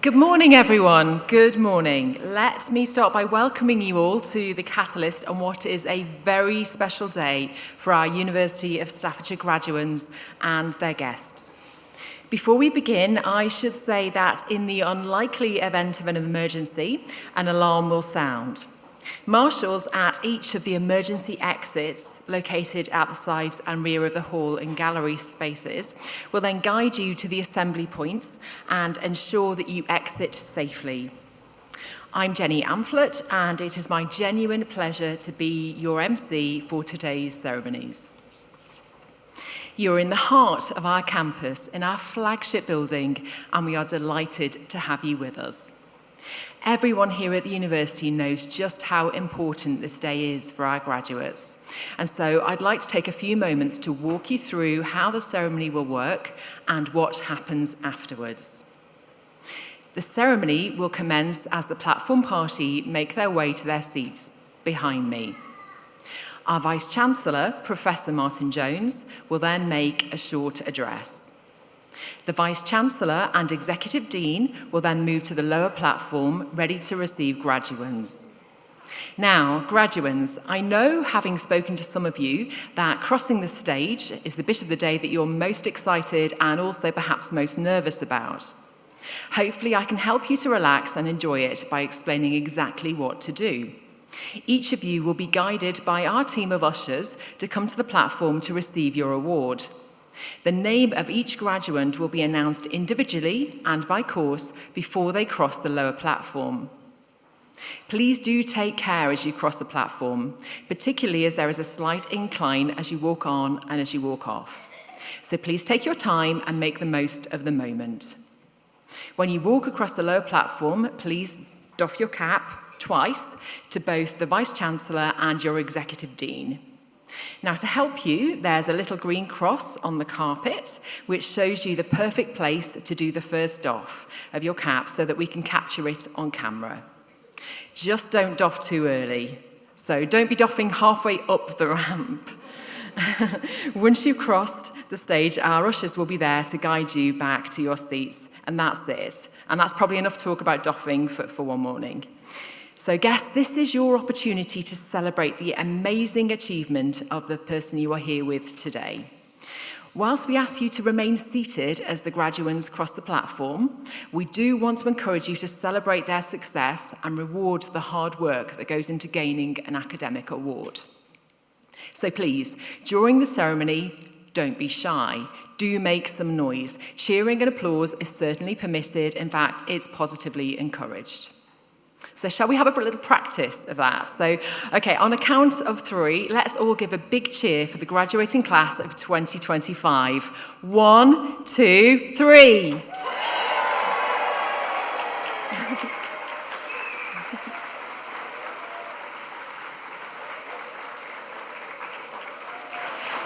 Good morning, everyone. Good morning. Let me start by welcoming you all to the Catalyst on what is a very special day for our University of Staffordshire graduates and their guests. Before we begin, I should say that in the unlikely event of an emergency, an alarm will sound. Marshals at each of the emergency exits located at the sides and rear of the hall and gallery spaces will then guide you to the assembly points and ensure that you exit safely. I'm Jenny Amphlett, and it is my genuine pleasure to be your MC for today's ceremonies. You're in the heart of our campus, in our flagship building, and we are delighted to have you with us. Everyone here at the university knows just how important this day is for our graduates. And so I'd like to take a few moments to walk you through how the ceremony will work and what happens afterwards. The ceremony will commence as the platform party make their way to their seats behind me. Our Vice-Chancellor, Professor Martin Jones, will then make a short address. The Vice-Chancellor and Executive Dean will then move to the lower platform, ready to receive graduands. Now, graduands, I know, having spoken to some of you, that crossing the stage is the bit of the day that you're most excited and also perhaps most nervous about. Hopefully, I can help you to relax and enjoy it by explaining exactly what to do. Each of you will be guided by our team of ushers to come to the platform to receive your award. The name of each graduate will be announced individually and by course before they cross the lower platform. Please do take care as you cross the platform, particularly as there is a slight incline as you walk on and as you walk off. So please take your time and make the most of the moment. When you walk across the lower platform, please doff your cap twice to both the Vice-Chancellor and your Executive Dean. Now, to help you, there's a little green cross on the carpet, which shows you the perfect place to do the first doff of your cap so that we can capture it on camera. Just don't doff too early. So don't be doffing halfway up the ramp. Once you've crossed the stage, our ushers will be there to guide you back to your seats, and that's it. And that's probably enough talk about doffing for one morning. So guests, this is your opportunity to celebrate the amazing achievement of the person you are here with today. Whilst we ask you to remain seated as the graduates cross the platform, we do want to encourage you to celebrate their success and reward the hard work that goes into gaining an academic award. So please, during the ceremony, don't be shy. Do make some noise. Cheering and applause is certainly permitted. In fact, it's positively encouraged. So shall we have a little practice of that? So, okay, on a count of three, let's all give a big cheer for the graduating class of 2025. 1, 2, 3.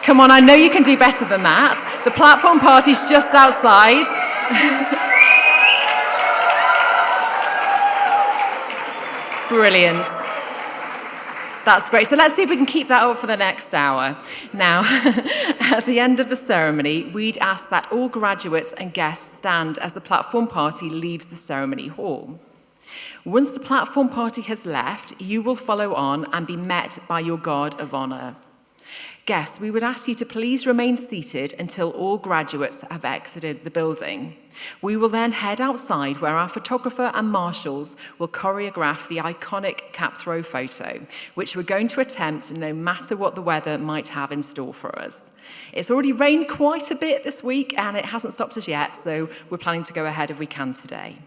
Come on, I know you can do better than that. The platform party's just outside. Brilliant. That's great. So let's see if we can keep that up for the next hour. Now, at the end of the ceremony, we'd ask that all graduates and guests stand as the platform party leaves the ceremony hall. Once the platform party has left, you will follow on and be met by your guard of honour. Guests, we would ask you to please remain seated until all graduates have exited the building. We will then head outside where our photographer and marshals will choreograph the iconic cap throw photo, which we're going to attempt no matter what the weather might have in store for us. It's already rained quite a bit this week and it hasn't stopped us yet, so we're planning to go ahead if we can today.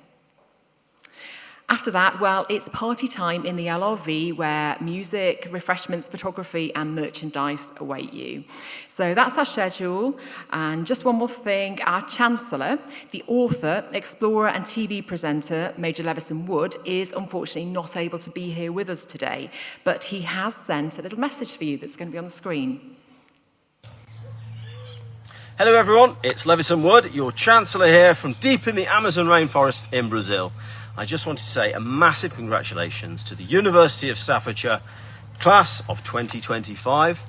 After that, well, it's party time in the LRV where music, refreshments, photography and merchandise await you. So that's our schedule. And just one more thing, our Chancellor, the author, explorer and TV presenter, Major Levison Wood, is unfortunately not able to be here with us today, but he has sent a little message for you that's going to be on the screen. Hello everyone, it's Levison Wood, your Chancellor here from deep in the Amazon rainforest in Brazil. I just want to say a massive congratulations to the University of Staffordshire class of 2025.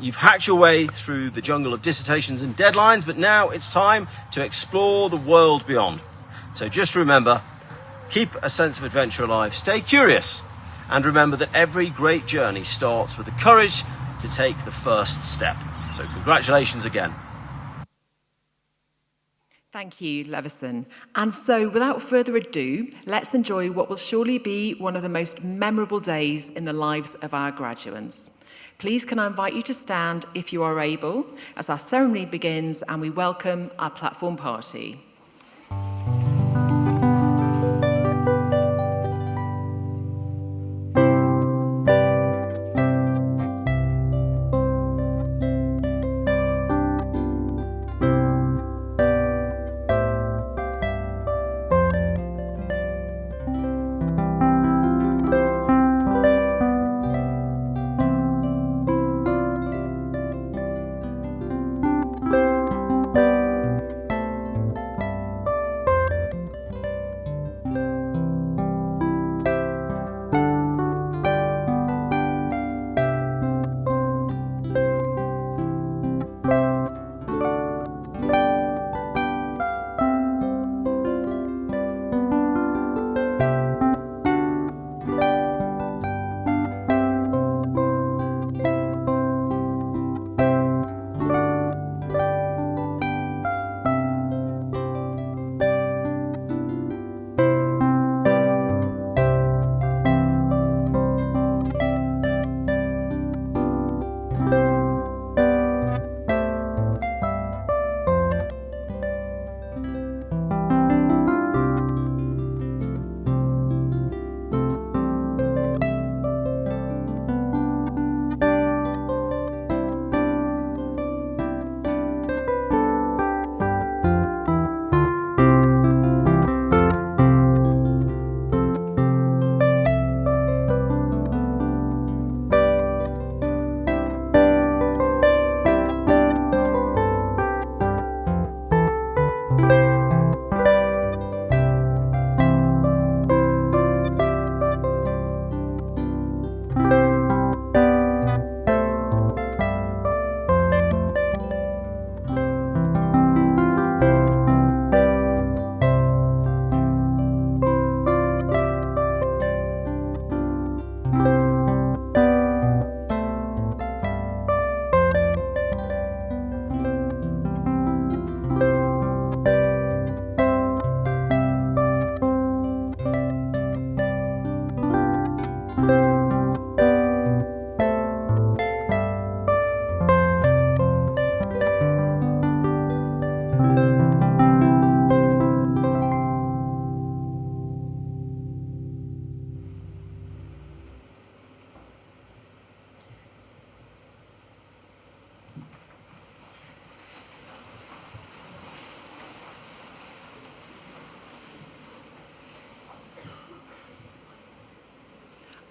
You've hacked your way through the jungle of dissertations and deadlines, but now it's time to explore the world beyond. So just remember, keep a sense of adventure alive, stay curious, and remember that every great journey starts with the courage to take the first step. So congratulations again. Thank you, Levison. And so, without further ado, let's enjoy what will surely be one of the most memorable days in the lives of our graduates. Please can I invite you to stand if you are able as our ceremony begins and we welcome our platform party.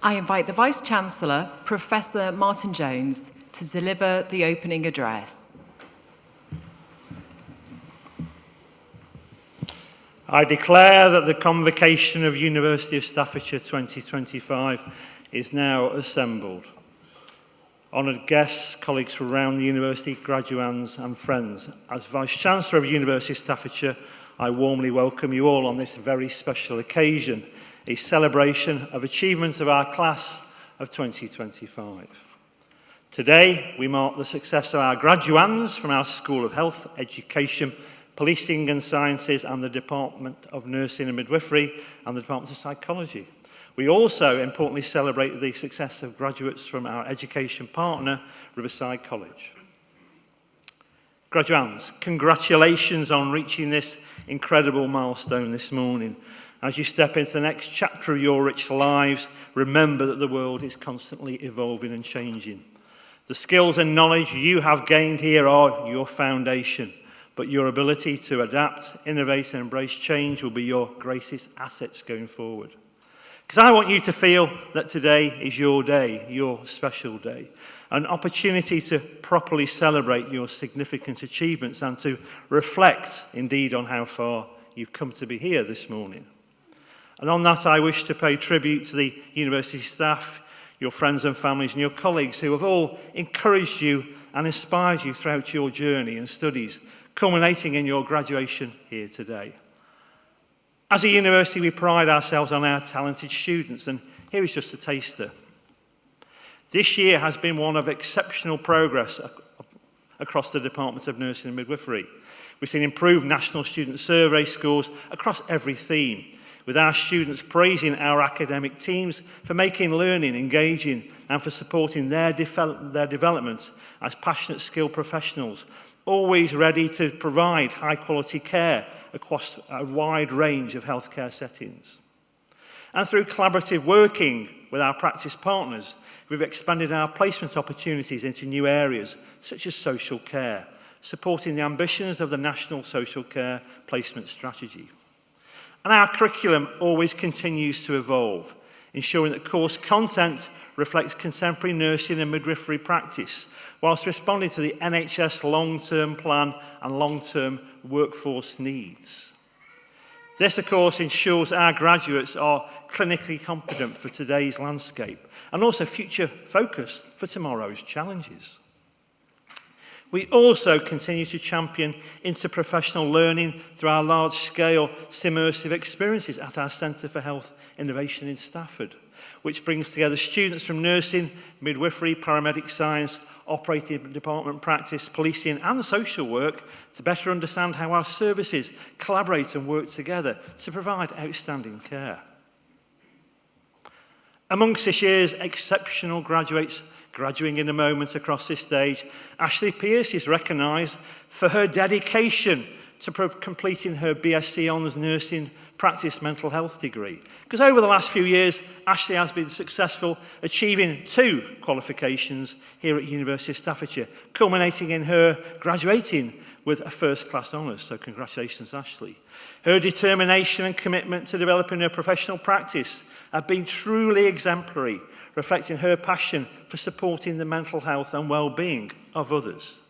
I invite the Vice-Chancellor, Professor Martin Jones, to deliver the opening address. I declare that the convocation of University of Staffordshire 2025 is now assembled. Honoured guests, colleagues from around the university, graduands and friends, as Vice-Chancellor of University of Staffordshire, I warmly welcome you all on this very special occasion, a celebration of achievements of our class of 2025. Today, we mark the success of our graduands from our School of Health, Education, Policing and Sciences and the Department of Nursing and Midwifery and the Department of Psychology. We also importantly celebrate the success of graduates from our education partner, Riverside College. Graduands, congratulations on reaching this incredible milestone this morning. As you step into the next chapter of your rich lives, remember that the world is constantly evolving and changing. The skills and knowledge you have gained here are your foundation, but your ability to adapt, innovate and embrace change will be your greatest assets going forward. Because I want you to feel that today is your day, your special day, an opportunity to properly celebrate your significant achievements and to reflect indeed on how far you've come to be here this morning. And on that, I wish to pay tribute to the university staff, your friends and families and your colleagues who have all encouraged you and inspired you throughout your journey and studies, culminating in your graduation here today. As a university, we pride ourselves on our talented students, and here is just a taster. This year has been one of exceptional progress across the Department of Nursing and Midwifery. We've seen improved national student survey scores across every theme, with our students praising our academic teams for making learning engaging and for supporting their development as passionate, skilled professionals, always ready to provide high-quality care across a wide range of healthcare settings. And through collaborative working with our practice partners, we've expanded our placement opportunities into new areas, such as social care, supporting the ambitions of the National Social Care Placement Strategy. And our curriculum always continues to evolve, ensuring that course content reflects contemporary nursing and midwifery practice, whilst responding to the NHS long-term plan and long-term workforce needs. This, of course, ensures our graduates are clinically competent for today's landscape and also future-focused for tomorrow's challenges. We also continue to champion interprofessional learning through our large-scale immersive experiences at our Centre for Health Innovation in Stafford, which brings together students from nursing, midwifery, paramedic science, operating department practice, policing and social work to better understand how our services collaborate and work together to provide outstanding care. Amongst this year's exceptional graduates graduating in a moment across this stage, Ashley Pearce is recognised for her dedication to completing her BSc Honours Nursing Practice Mental Health degree. Because over the last few years, Ashley has been successful achieving 2 qualifications here at University of Staffordshire, culminating in her graduating with a first-class honours. So congratulations, Ashley. Her determination and commitment to developing her professional practice have been truly exemplary, reflecting her passion for supporting the mental health and well-being of others.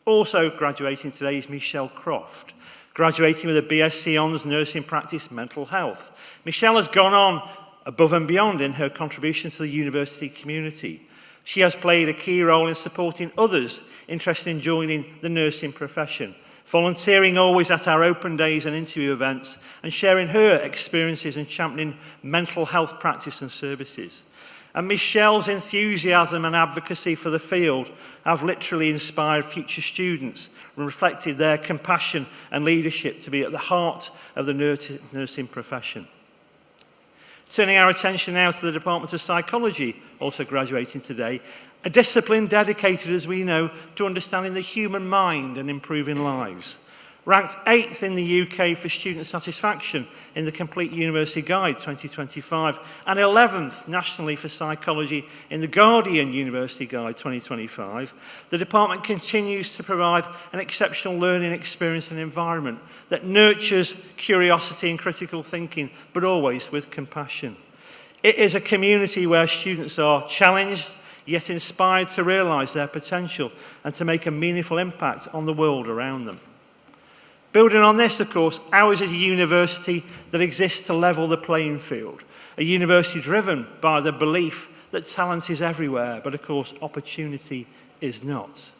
Also graduating today is Michelle Croft, graduating with a BSc Honours Nursing Practice Mental Health. Michelle has gone on above and beyond in her contribution to the university community. She has played a key role in supporting others interested in joining the nursing profession, volunteering always at our open days and interview events, and sharing her experiences and championing mental health practice and services. And Michelle's enthusiasm and advocacy for the field have literally inspired future students and reflected their compassion and leadership to be at the heart of the nursing profession. Turning our attention now to the Department of Psychology, also graduating today, a discipline dedicated, as we know, to understanding the human mind and improving lives. Ranked 8th in the UK for student satisfaction in the Complete University Guide 2025 and 11th nationally for psychology in the Guardian University Guide 2025, the department continues to provide an exceptional learning experience and environment that nurtures curiosity and critical thinking, but always with compassion. It is a community where students are challenged, yet inspired to realise their potential and to make a meaningful impact on the world around them. Building on this, of course, ours is a university that exists to level the playing field, a university driven by the belief that talent is everywhere, but of course opportunity is not.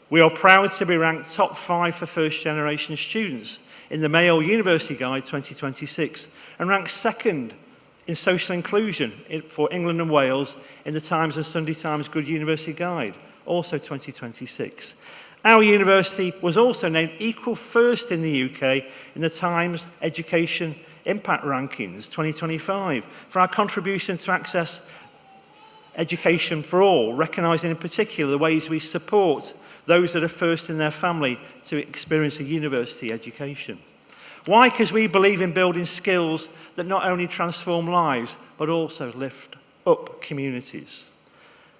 We are proud to be ranked top 5 for first-generation students in the Mayo University Guide 2026 and ranked 2nd in social inclusion for England and Wales in the Times and Sunday Times Good University Guide, also 2026. Our university was also named equal first in the UK in the Times Education Impact Rankings 2025 for our contribution to access education for all, recognising in particular the ways we support those that are first in their family to experience a university education. Why? Because we believe in building skills that not only transform lives, but also lift up communities.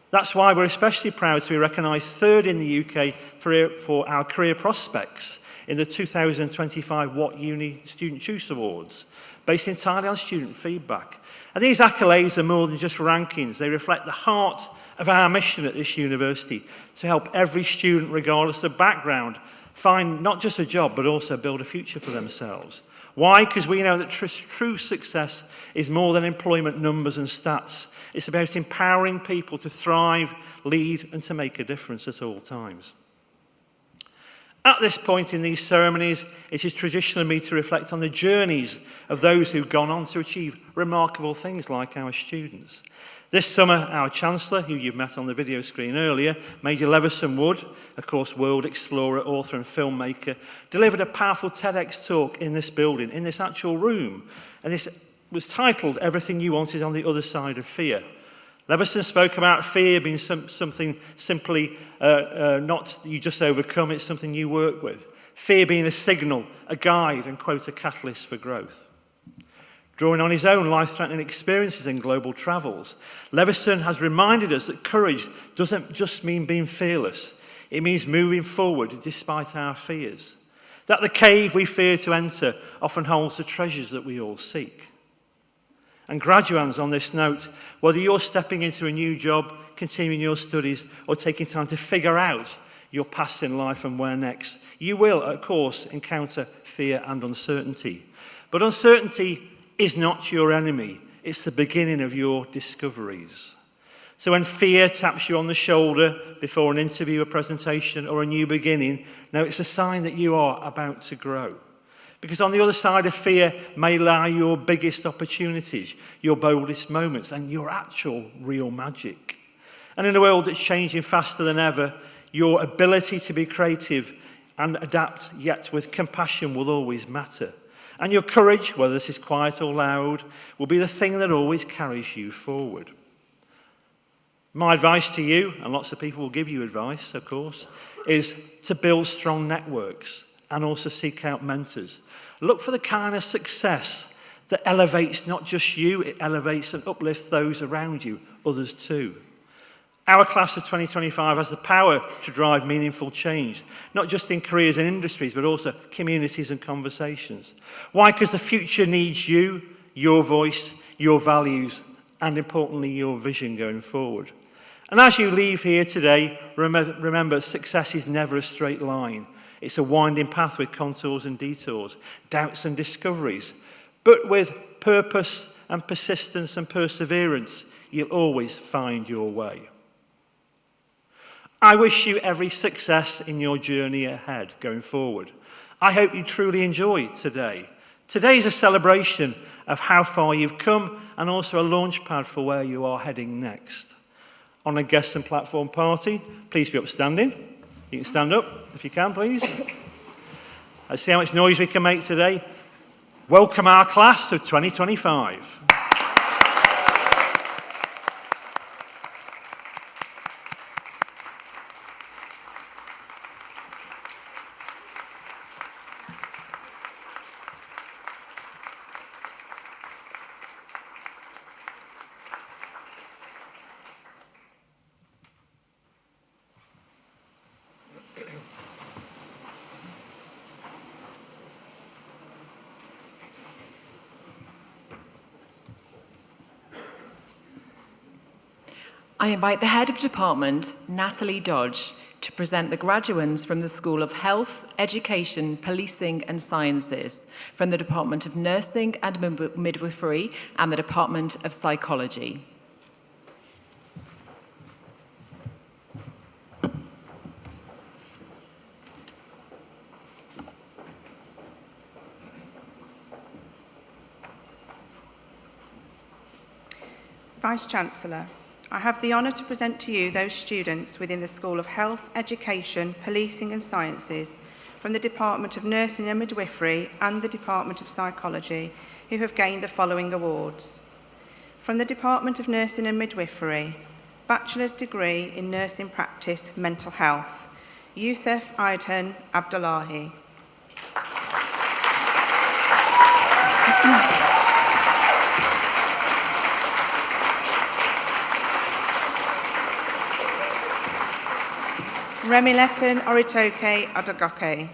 That's why we're especially proud to be recognised 3rd in the UK for our career prospects in the 2025 What Uni Student Choice Awards, based entirely on student feedback. And these accolades are more than just rankings. They reflect the heart of our mission at this university to help every student, regardless of background, find not just a job, but also build a future for themselves. Why? Because we know that true success is more than employment numbers and stats. It's about empowering people to thrive, lead, and to make a difference at all times. At this point in these ceremonies, it is traditional of me to reflect on the journeys of those who've gone on to achieve remarkable things like our students. This summer, our Chancellor, who you've met on the video screen earlier, Major Levison Wood, of course, world explorer, author and filmmaker, delivered a powerful TEDx talk in this building, in this actual room. And this was titled, "Everything You Want is on the Other Side of Fear." Levison spoke about fear being something simply not you just overcome, it's something you work with. Fear being a signal, a guide, and, quote, a catalyst for growth. Drawing on his own life-threatening experiences in global travels, Levison has reminded us that courage doesn't just mean being fearless. It means moving forward despite our fears. That the cave we fear to enter often holds the treasures that we all seek. And graduands, on this note, whether you're stepping into a new job, continuing your studies, or taking time to figure out your path in life and where next, you will, of course, encounter fear and uncertainty. But uncertainty is not your enemy. It's the beginning of your discoveries. So when fear taps you on the shoulder before an interview, a presentation, or a new beginning, now it's a sign that you are about to grow. Because on the other side of fear may lie your biggest opportunities, your boldest moments, and your actual real magic. And in a world that's changing faster than ever, your ability to be creative and adapt, yet with compassion, will always matter. And your courage, whether this is quiet or loud, will be the thing that always carries you forward. My advice to you, and lots of people will give you advice, of course, is to build strong networks and also seek out mentors. Look for the kind of success that elevates not just you, it elevates and uplifts those around you, others too. Our class of 2025 has the power to drive meaningful change, not just in careers and industries, but also communities and conversations. Why? Because the future needs you, your voice, your values, and importantly, your vision going forward. And as you leave here today, remember, success is never a straight line. It's a winding path with contours and detours, doubts and discoveries. But with purpose and persistence and perseverance, you'll always find your way. I wish you every success in your journey ahead going forward. I hope you truly enjoy today. Today is a celebration of how far you've come and also a launch pad for where you are heading next. On a guest and platform party, please be upstanding. You can stand up if you can, please. Let's see how much noise we can make today. Welcome our class of 2025. I invite the Head of Department, Natalie Dodge, to present the graduands from the School of Health, Education, Policing and Sciences, from the Department of Nursing and Midwifery and the Department of Psychology. Vice-Chancellor, I have the honour to present to you those students within the School of Health, Education, Policing and Sciences from the Department of Nursing and Midwifery and the Department of Psychology who have gained the following awards. From the Department of Nursing and Midwifery, Bachelor's Degree in Nursing Practice, Mental Health, Yusuf Aidhan Abdullahi. Remilekan Oritoke Adogoke.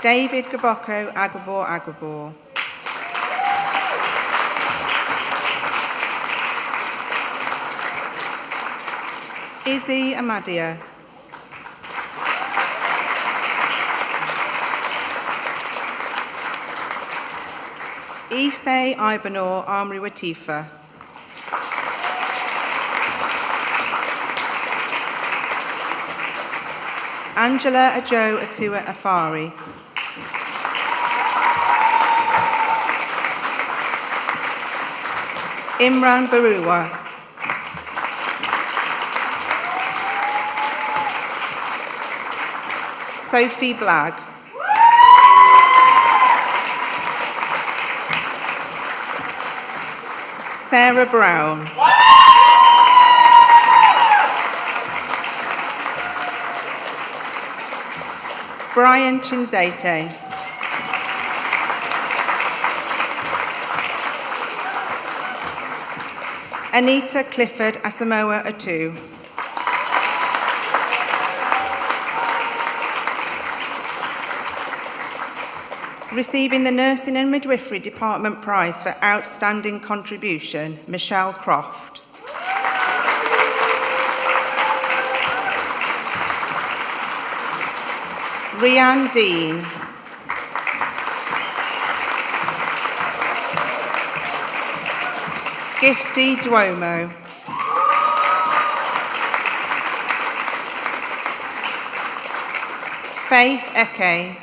David Gaboko Agwabor. Izzy Amadia. Issei Ibanor Amri Watifa. Angela Ajo Atua Afari. Imran Baruwa. Sophie Blagg. Sarah Brown. Brian Chinzete. Anita Clifford Asamoah Atu. Receiving the Nursing and Midwifery Department Prize for Outstanding Contribution, Michelle Croft. Rianne Dean. Gifty Duomo. Faith Eke.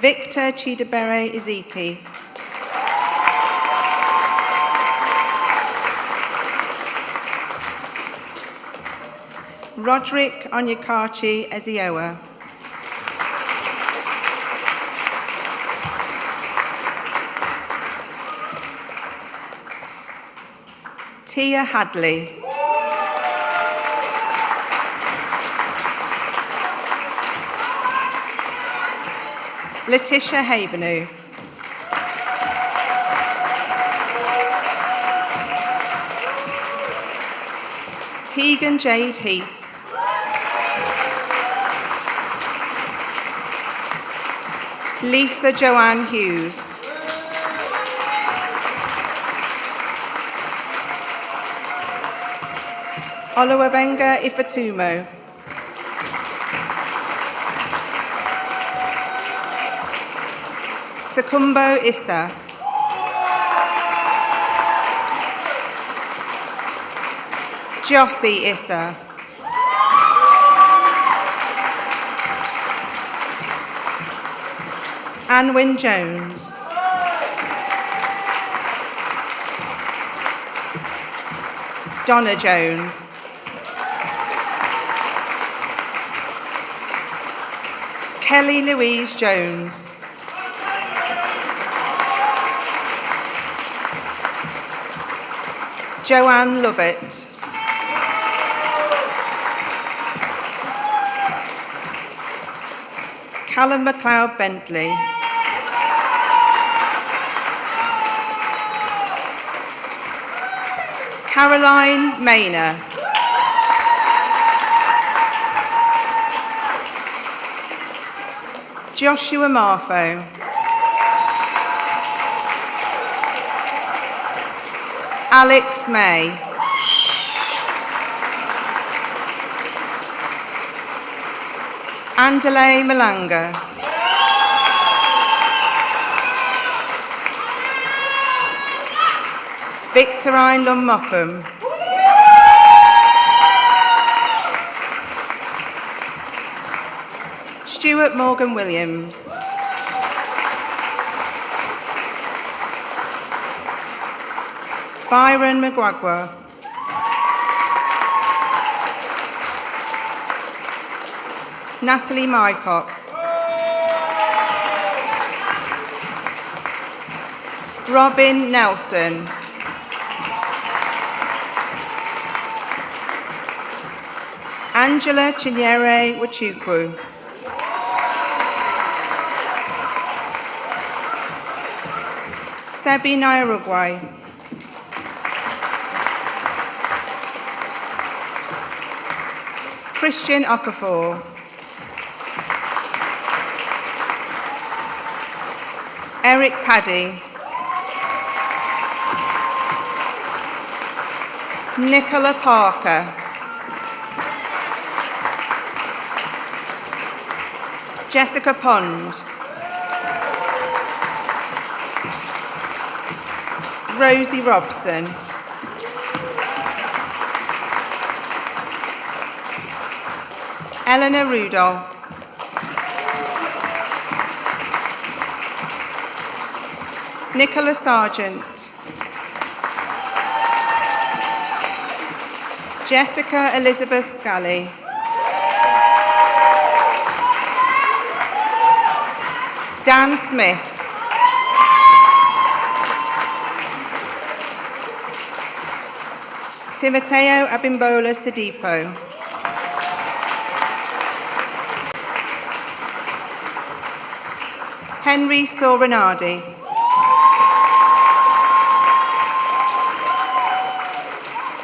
Victor Chidabere Ezeki. Roderick Onyekachi Ezioa. Tia Hadley. Letitia Habenu. Tegan Jade Heath. Lisa Joanne Hughes. Oluwabenga Ifatumo. Takumbo Issa. Jossie Issa. Anwyn Jones. Donna Jones. Kelly Louise Jones. Joanne Lovett. Callum MacLeod Bentley. Caroline Mayner. Joshua Marfo. Alex May. Andale Malanga. Victorine Lunmockham. Stuart Morgan Williams. Byron McGuagua. Natalie Mycock. Robin Nelson. Angela Chinyere Wachukwu. Sebi Nairugwai. Christian Okafor. Eric Paddy. Nicola Parker. Jessica Pond. Rosie Robson. Eleanor Rudolph. Nicola Sargent. Jessica Elizabeth Scally. Dan Smith. Timoteo Abimbola Sadipo. Henry Sorinardi.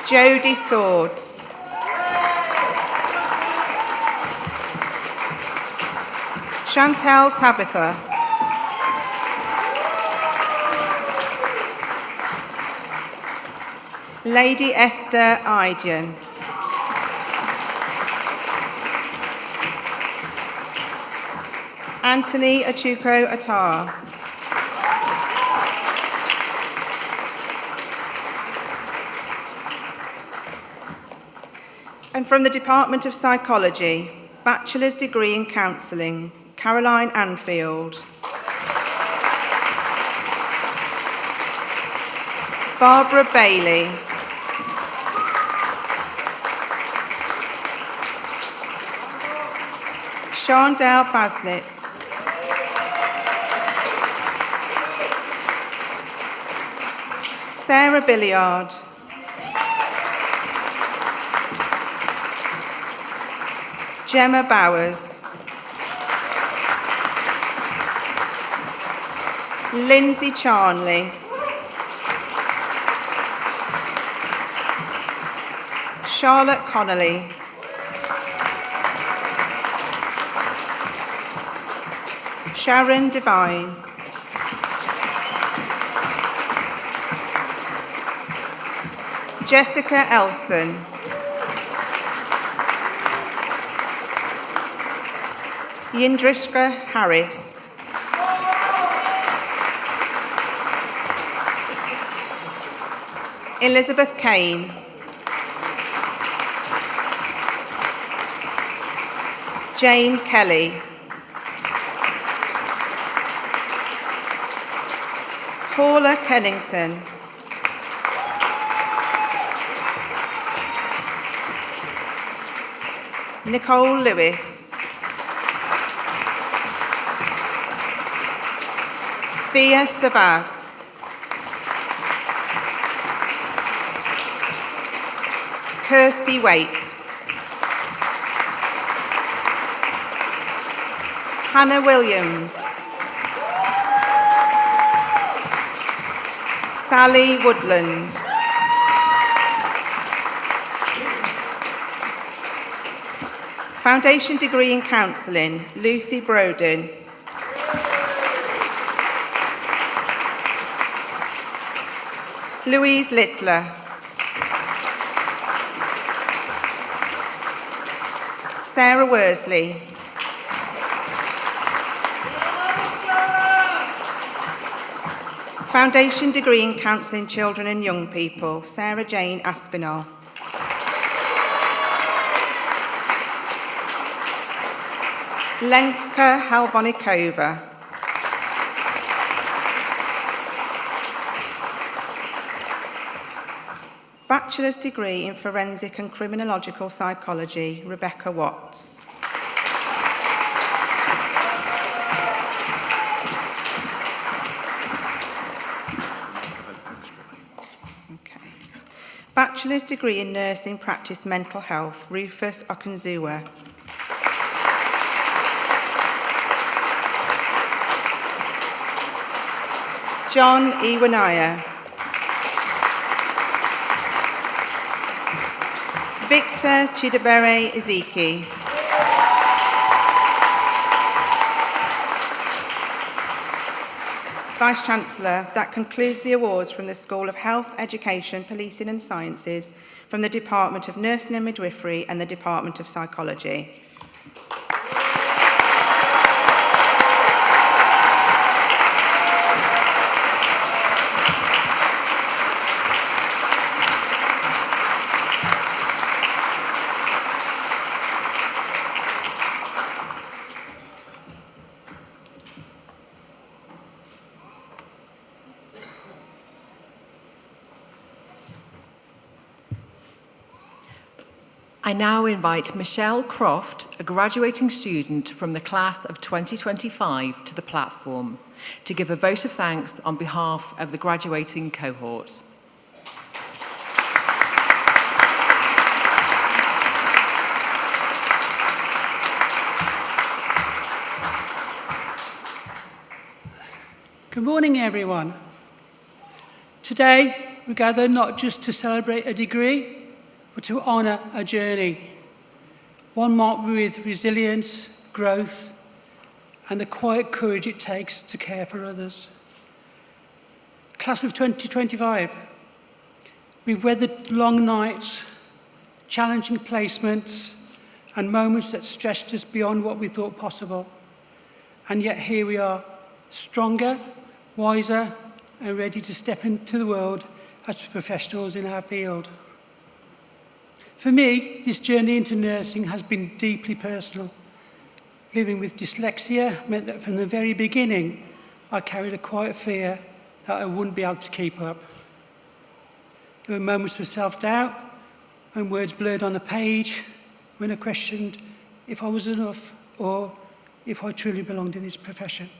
Jodie Swords. Chantel Tabitha. Lady Esther Idian. Anthony Achuko Attar. And from the Department of Psychology, Bachelor's Degree in Counselling, Caroline Anfield. Barbara Bailey. Shandell Basnett. Sarah Billiard. Gemma Bowers. Lindsay Charnley. Charlotte Connolly. Sharon Devine. Jessica Elson. Yindrishka Harris. Elizabeth Kane. Jane Kelly. Paula Kennington. Nicole Lewis. Thea Savas. Kirsty Waite. Hannah Williams. Sally Woodland. Foundation Degree in Counselling, Lucy Broden. Louise Littler. Sarah Worsley. Foundation Degree in Counselling Children and Young People, Sarah Jane Aspinall. Lenka Halvonikova. Bachelor's Degree in Forensic and Criminological Psychology, Rebecca Watts. Okay. Bachelor's Degree in Nursing Practice Mental Health, Rufus Okunzuwa. John Iwanaya. Victor Chidabere Ezeki. Vice-Chancellor, that concludes the awards from the School of Health, Education, Policing and Sciences, from the Department of Nursing and Midwifery and the Department of Psychology. I now invite Michelle Croft, a graduating student from the class of 2025, to the platform to give a vote of thanks on behalf of the graduating cohort. Good morning, everyone. Today, we gather not just to celebrate a degree, but to honour a journey, one marked with resilience, growth, and the quiet courage it takes to care for others. Class of 2025, we've weathered long nights, challenging placements, and moments that stretched us beyond what we thought possible. And yet here we are, stronger, wiser, and ready to step into the world as professionals in our field. For me, this journey into nursing has been deeply personal. Living with dyslexia meant that from the very beginning, I carried a quiet fear that I wouldn't be able to keep up. There were moments of self-doubt, when words blurred on the page, when I questioned if I was enough or if I truly belonged in this profession.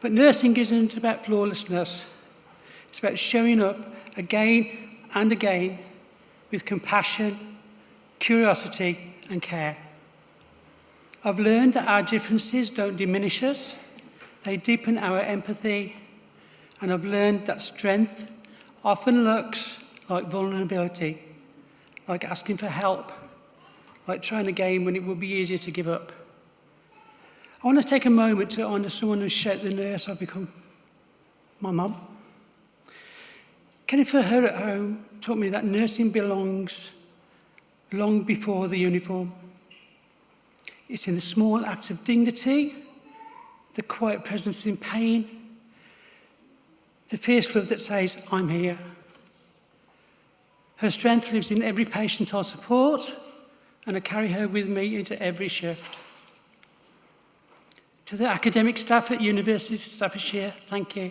But nursing isn't about flawlessness. It's about showing up again and again with compassion, curiosity, and care. I've learned that our differences don't diminish us, they deepen our empathy, and I've learned that strength often looks like vulnerability, like asking for help, like trying again when it would be easier to give up. I want to take a moment to honour someone who shaped the nurse I've become, my mum. Caring for her at home taught me that nursing belongs long before the uniform. It's in the small acts of dignity, the quiet presence in pain, the fierce love that says, I'm here. Her strength lives in every patient I support, and I carry her with me into every shift. To the academic staff at University of Staffordshire, thank you.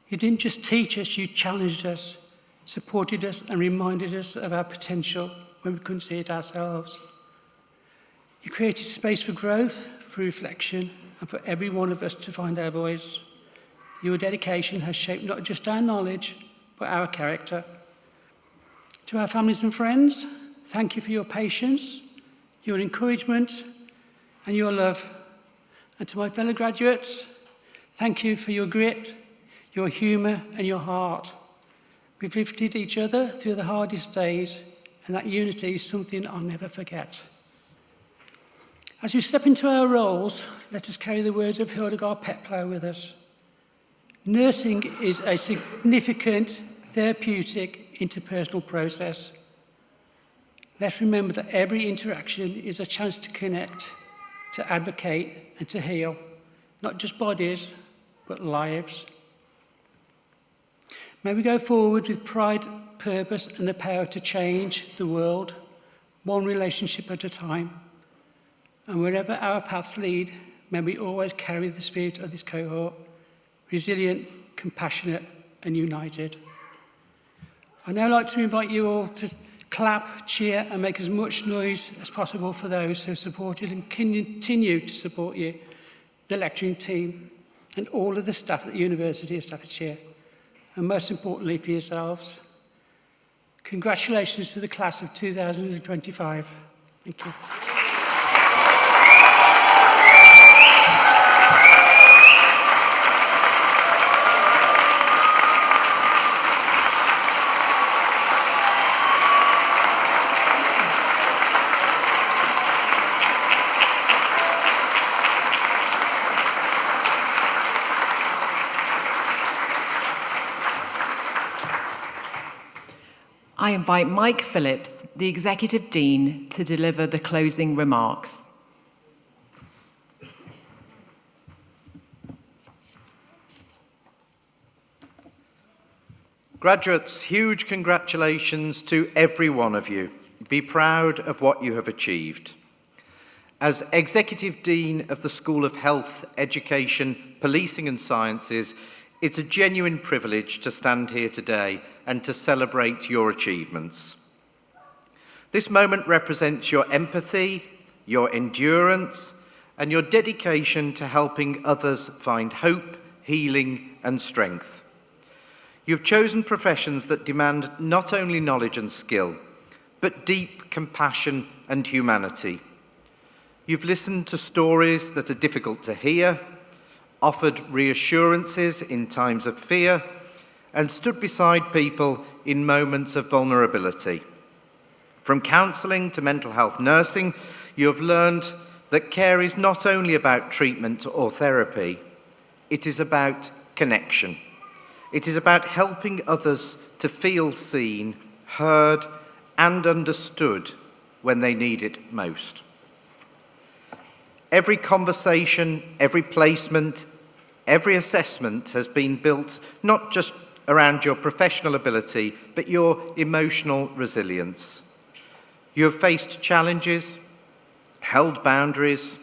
You didn't just teach us, you challenged us, supported us, and reminded us of our potential when we couldn't see it ourselves. You created space for growth, for reflection, and for every one of us to find our voice. Your dedication has shaped not just our knowledge, but our character. To our families and friends, thank you for your patience, your encouragement, and your love. And to my fellow graduates, thank you for your grit, your humour, and your heart. We've lifted each other through the hardest days, and that unity is something I'll never forget. As we step into our roles, let us carry the words of Hildegard Petplow with us. Nursing is a significant, therapeutic, interpersonal process. Let's remember that every interaction is a chance to connect, to advocate, and to heal, not just bodies, but lives. May we go forward with pride, purpose, and the power to change the world, one relationship at a time. And wherever our paths lead, may we always carry the spirit of this cohort, resilient, compassionate, and united. I'd now like to invite you all to clap, cheer, and make as much noise as possible for those who have supported and continue to support you, the lecturing team, and all of the staff at the University of Staffordshire, and most importantly for yourselves. Congratulations to the class of 2025. Thank you. I invite Mike Phillips, the Executive Dean, to deliver the closing remarks. Graduates, huge congratulations to every one of you. Be proud of what you have achieved. As Executive Dean of the School of Health, Education, Policing and Sciences, it's a genuine privilege to stand here today and to celebrate your achievements. This moment represents your empathy, your endurance, and your dedication to helping others find hope, healing, and strength. You've chosen professions that demand not only knowledge and skill, but deep compassion and humanity. You've listened to stories that are difficult to hear, offered reassurances in times of fear, and stood beside people in moments of vulnerability. From counselling to mental health nursing, you have learned that care is not only about treatment or therapy, it is about connection. It is about helping others to feel seen, heard, and understood when they need it most. Every conversation, every placement, every assessment has been built not just around your professional ability, but your emotional resilience. You have faced challenges, held boundaries,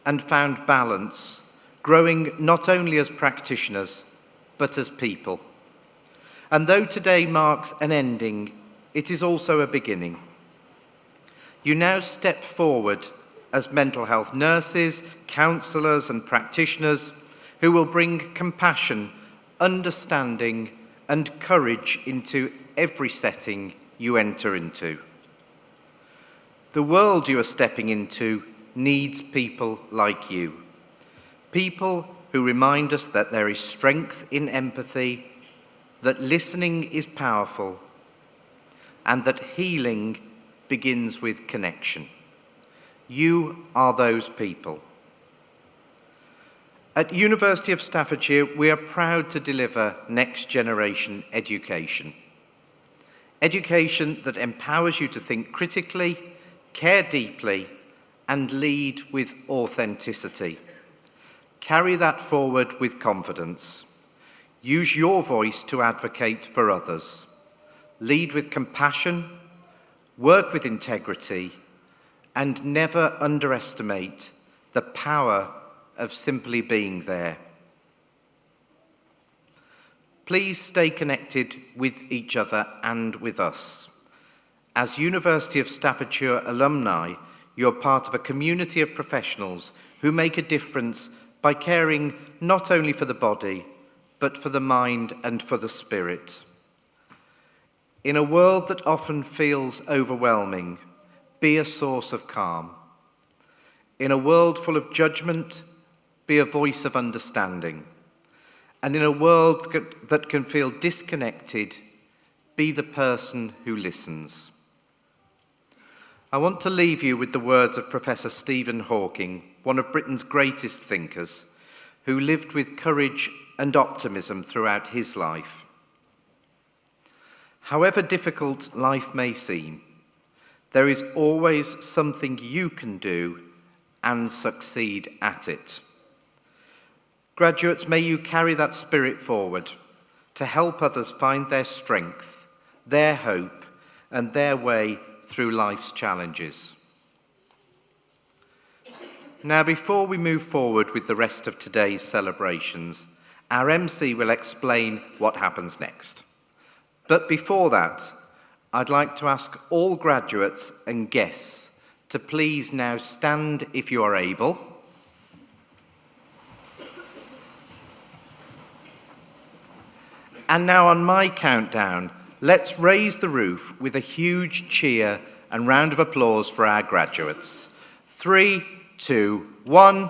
and found balance, growing not only as practitioners, but as people. And though today marks an ending, it is also a beginning. You now step forward as mental health nurses, counsellors, and practitioners who will bring compassion, understanding, and courage into every setting you enter into. The world you are stepping into needs people like you. People who remind us that there is strength in empathy, that listening is powerful, and that healing begins with connection. You are those people. At University of Staffordshire, we are proud to deliver next generation education. Education that empowers you to think critically, care deeply, and lead with authenticity. Carry that forward with confidence. Use your voice to advocate for others. Lead with compassion, work with integrity, and never underestimate the power of simply being there. Please stay connected with each other and with us. As University of Staffordshire alumni, you're part of a community of professionals who make a difference by caring not only for the body, but for the mind and for the spirit. In a world that often feels overwhelming, be a source of calm. In a world full of judgment, be a voice of understanding. And in a world that can feel disconnected, be the person who listens. I want to leave you with the words of Professor Stephen Hawking, one of Britain's greatest thinkers, who lived with courage and optimism throughout his life. However difficult life may seem, there is always something you can do and succeed at it. Graduates, may you carry that spirit forward to help others find their strength, their hope, and their way through life's challenges. Now, before we move forward with the rest of today's celebrations, our MC will explain what happens next. But before that, I'd like to ask all graduates and guests to please now stand if you are able. And now on my countdown, let's raise the roof with a huge cheer and round of applause for our graduates. 3, 2, 1.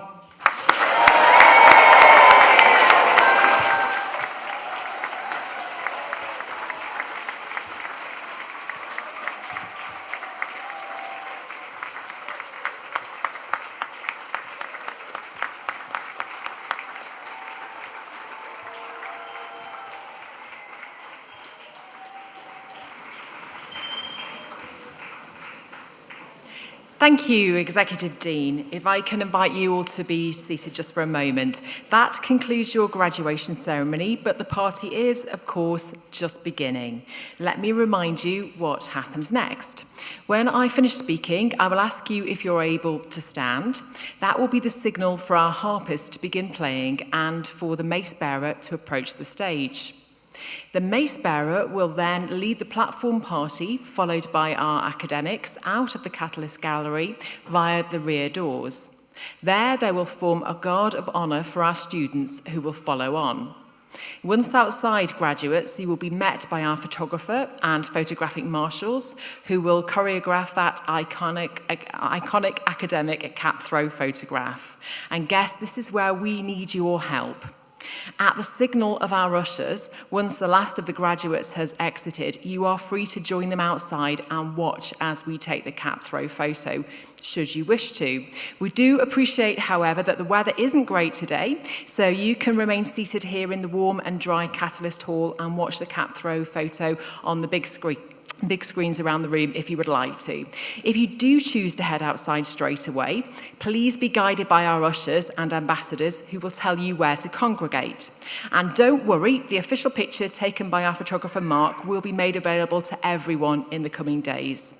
Thank you, Executive Dean. If I can invite you all to be seated just for a moment. That concludes your graduation ceremony, but the party is, of course, just beginning. Let me remind you what happens next. When I finish speaking, I will ask you if you're able to stand. That will be the signal for our harpist to begin playing and for the mace bearer to approach the stage. The mace bearer will then lead the platform party, followed by our academics, out of the Catalyst Gallery via the rear doors. There they will form a guard of honour for our students who will follow on. Once outside, graduates, you will be met by our photographer and photographic marshals who will choreograph that iconic academic cap throw photograph. And guess this is where we need your help. At the signal of our ushers, once the last of the graduates has exited, you are free to join them outside and watch as we take the cap throw photo, should you wish to. We do appreciate, however, that the weather isn't great today, so you can remain seated here in the warm and dry Catalyst Hall and watch the cap throw photo on the big screens around the room if you would like to. If you do choose to head outside straight away, please be guided by our ushers and ambassadors who will tell you where to congregate. And don't worry, the official picture taken by our photographer Mark will be made available to everyone in the coming days.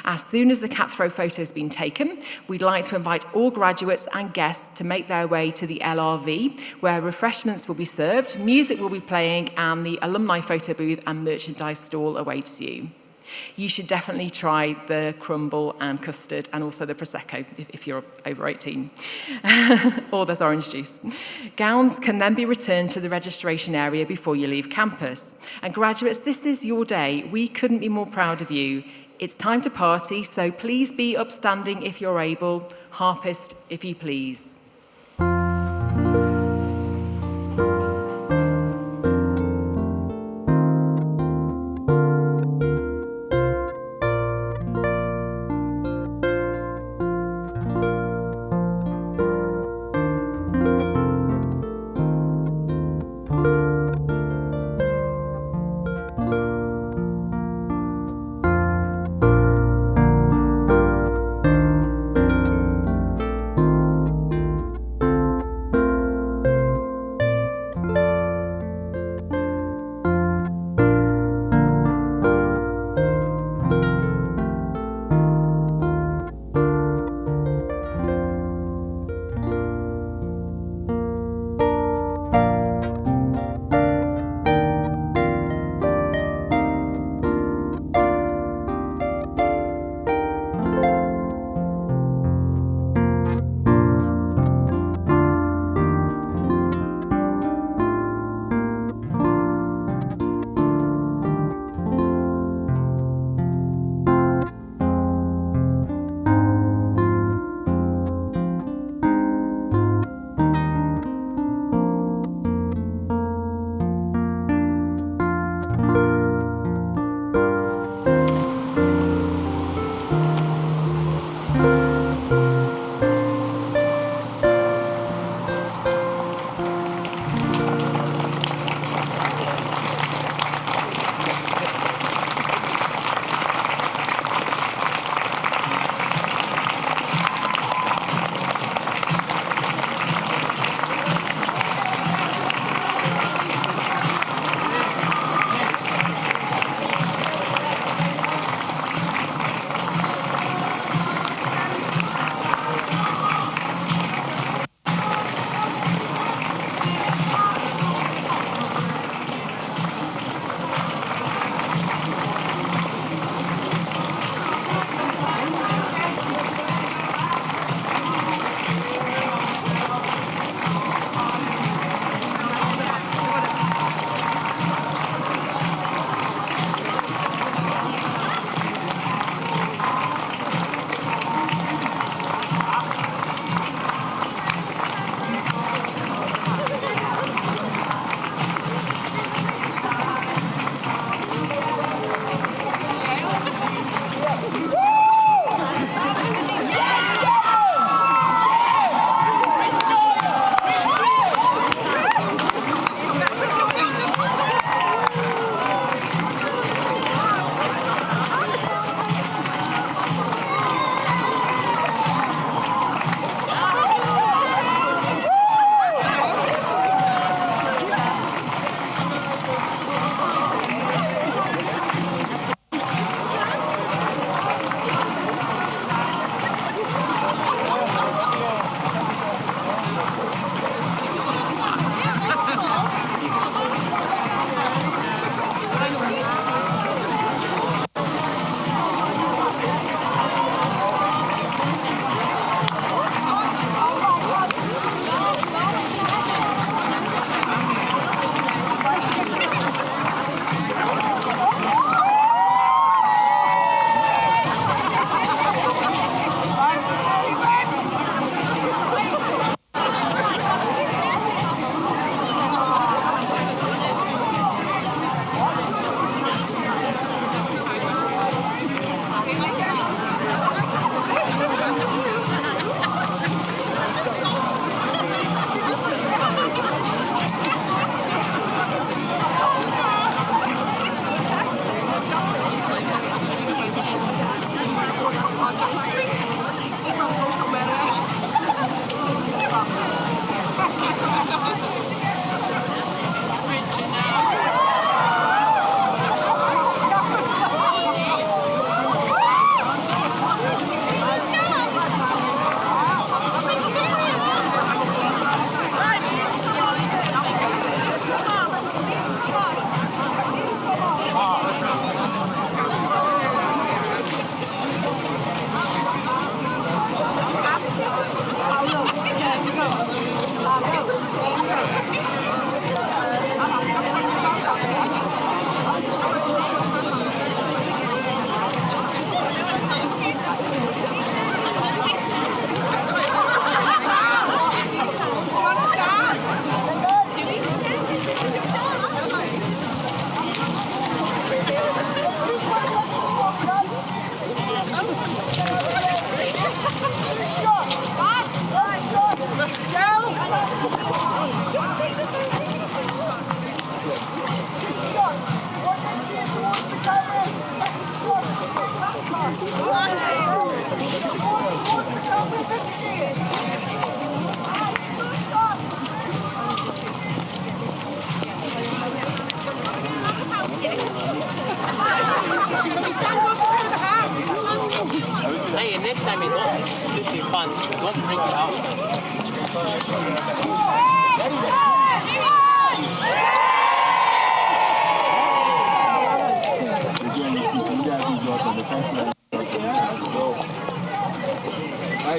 As soon as the cap throw photo has been taken, we'd like to invite all graduates and guests to make their way to the LRV, where refreshments will be served, music will be playing, and the alumni photo booth and merchandise stall awaits you. You should definitely try the crumble and custard and also the Prosecco if you're over 18. Or there's orange juice. Gowns can then be returned to the registration area before you leave campus. And graduates, this is your day. We couldn't be more proud of you. It's time to party, so please be upstanding if you're able, harpist if you please.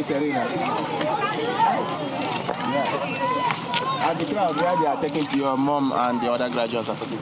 Serena. Yeah. And the crowd where they are taking to your mom and the other graduates are taking.